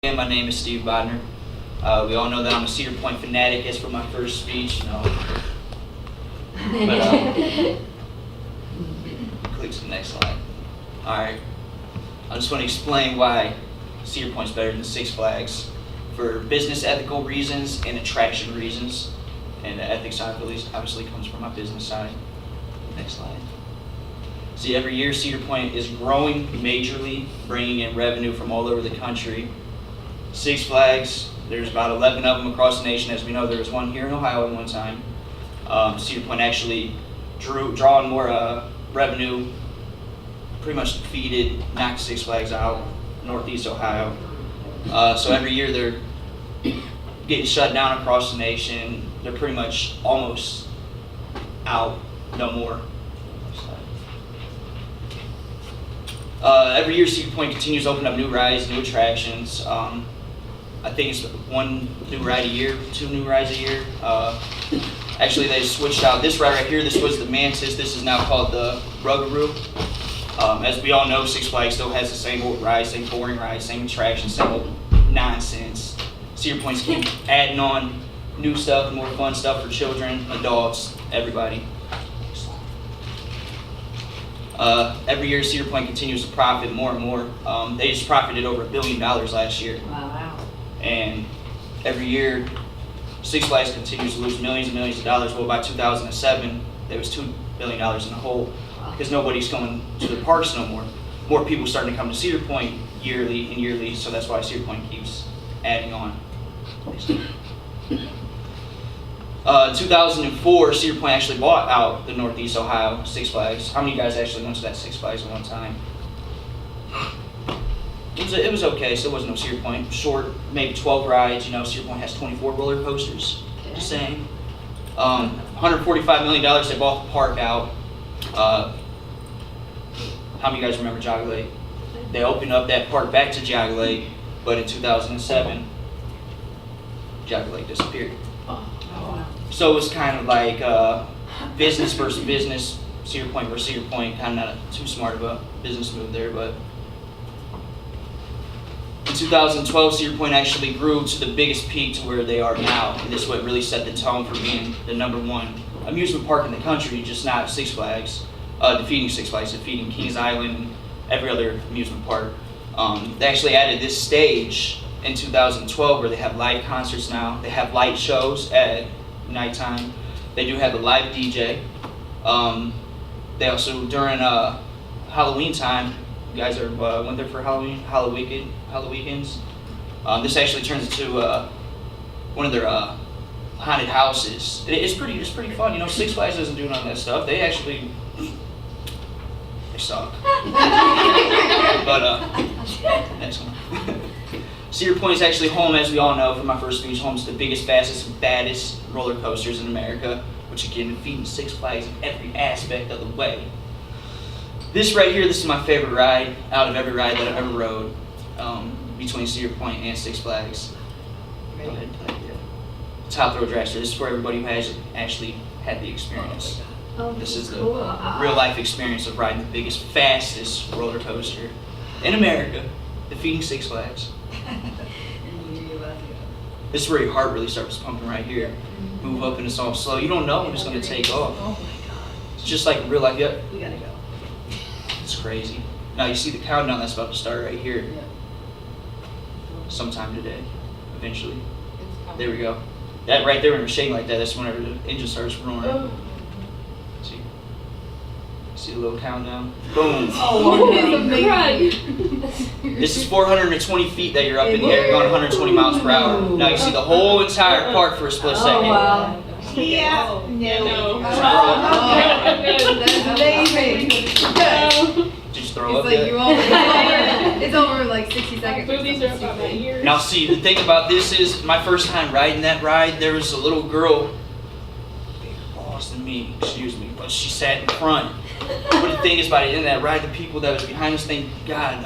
Again, my name is Steve Bodner. We all know that I'm a Cedar Point fanatic as for my first speech. No. But, click to the next slide. Alright. I just want to explain why Cedar Point's better than Six Flags. For business ethical reasons and attraction reasons. And the ethics side obviously comes from my business side. Next slide. See, every year Cedar Point is growing majorly, bringing in revenue from all over the country. Six Flags, there's about 11 of them across the nation. As we know, there was one here in Ohio at one time. Cedar Point actually drawing more revenue, pretty much defeated, knocked Six Flags out, Northeast Ohio. So every year they're getting shut down across the nation. They're pretty much almost out, no more. Every year Cedar Point continues to open up new rides, new attractions. I think it's one new ride a year, two new rides a year. Actually, they switched out this ride right here. This was the Mantis. This is now called the Rugaroo. As we all know, Six Flags still has the same old rides, same boring rides, same attractions, same old nonsense. Cedar Point's keep adding on new stuff, more fun stuff for children, adults, everybody. Every year Cedar Point continues to profit more and more. They just profited over $1 billion last year. Wow. And every year Six Flags continues to lose millions and millions of dollars. Well, by 2007, there was $2 billion in the hole because nobody's going to the parks no more. More people starting to come to Cedar Point yearly and yearly, so that's why Cedar Point keeps adding on. 2004, Cedar Point actually bought out the Northeast Ohio Six Flags. How many guys actually went to that Six Flags at one time? It was okay, still wasn't no Cedar Point. Short, maybe 12 rides. You know, Cedar Point has 24 roller coasters. Okay. Just saying. $145 million, they bought the park out. How many of you guys remember Jog Lake? They opened up that park back to Jog Lake, but in 2007, Jog Lake disappeared. So it was kind of like business versus business, Cedar Point versus Cedar Point. Kind of not too smart of a business move there, but in 2012, Cedar Point actually grew to the biggest peak to where they are now, and this is what really set the tone for being the #1 amusement park in the country, just not Six Flags, defeating Six Flags, defeating Kings Island and every other amusement park. They actually added this stage in 2012 where they have live concerts now. They have light shows at nighttime. They do have a live DJ. They also, during Halloween time, you guys are went there for Halloween's. This actually turns into one of their haunted houses. It's pretty fun. You know, Six Flags doesn't do none of that stuff. They actually suck. But next one. Cedar Point is actually home, as we all know from my first speech, home to the biggest, fastest, and baddest roller coasters in America, which again defeating Six Flags in every aspect of the way. This right here, this is my favorite ride out of every ride that I've ever rode, between Cedar Point and Six Flags. Go ahead and play it. Top Thrill Dragster. This is for everybody who has actually had the experience. This is the real life experience of riding the biggest, fastest roller coaster in America, defeating Six Flags. This is where your heart really starts pumping right here. Move up and it's all slow. You don't know when it's going to take off. Oh my God. It's just like real life. Yep. We gotta go. It's crazy. Now you see the countdown that's about to start right here. Yeah. Sometime today, eventually. There we go. That right there when we're shaking like that, that's whenever the engine starts roaring. Oh. See the little countdown? Boom. Oh, it's amazing. This is 420 feet that you're up in the air, going 120 miles per hour. Now you see the whole entire park for a split second. Oh, wow. Yeah. No. That's amazing. Did you throw up yet? It's over like 60 seconds. Movies are about my ears. Now see, the thing about this is, my first time riding that ride, there was a little girl, bigger boss than me, excuse me, but she sat in front. But the thing is, by the end of that ride, the people that was behind us, thank God,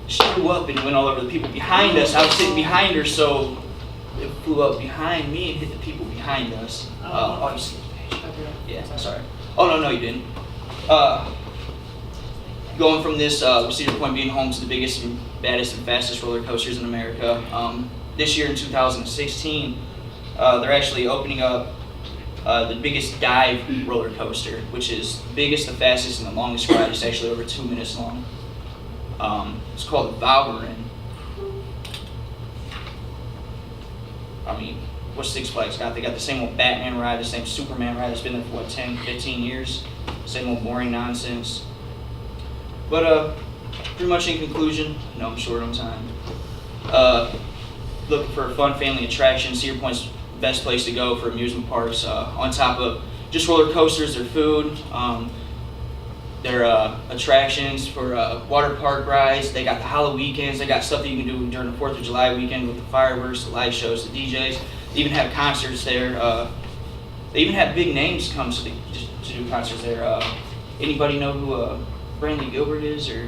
she flew up and went all over the people behind us. I was sitting behind her, so it flew up behind me and hit the people behind us. Oh, you see the page. Yeah, sorry. Oh, no, you didn't. Going from this Cedar Point being home to the biggest and baddest and fastest roller coasters in America. This year in 2016, they're actually opening up the biggest dive roller coaster, which is the biggest, the fastest, and the longest ride. It's actually over 2 minutes long. It's called Bodner. I mean, what's Six Flags got? They got the same old Batman ride, the same Superman ride that's been there for, what, 10, 15 years? Same old boring nonsense. But, pretty much in conclusion, I know I'm short on time. Looking for a fun family attraction, Cedar Point's the best place to go for amusement parks. On top of just roller coasters, their food, their attractions for water park rides. They got the Halloween weekends. They got stuff that you can do during the 4th of July weekend with the fireworks, the light shows, the DJs. They even have concerts there. They even have big names come to do concerts there. Anybody know who Brantley Gilbert is, or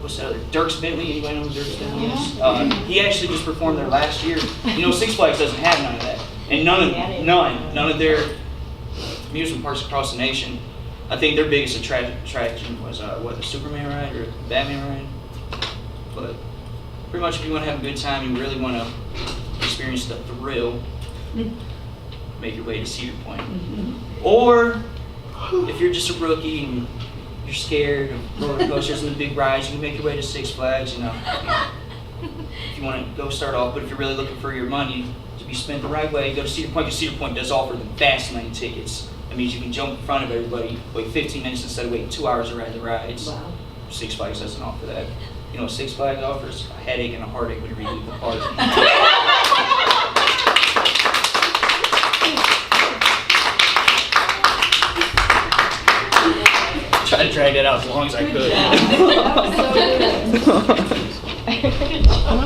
what's that other? Dirks Bentley. Anybody know who Dirks Bentley is? He actually just performed there last year. You know, Six Flags doesn't have none of that, and none of their amusement parks across the nation. I think their biggest attraction was the Superman ride or the Batman ride. But pretty much, if you want to have a good time, you really want to experience the thrill, make your way to Cedar Point. Or if you're just a rookie and you're scared of roller coasters and the big rides, you can make your way to Six Flags. You know, if you want to go start off. But if you're really looking for your money to be spent the right way, go to Cedar Point, because Cedar Point does offer the fast lane tickets. That means you can jump in front of everybody, wait 15 minutes instead of waiting 2 hours to ride the rides. Wow. Six Flags doesn't offer that. You know what Six Flags offers? A headache and a heartache when you leave the park. Try to drag that out as long as I could. That was so good.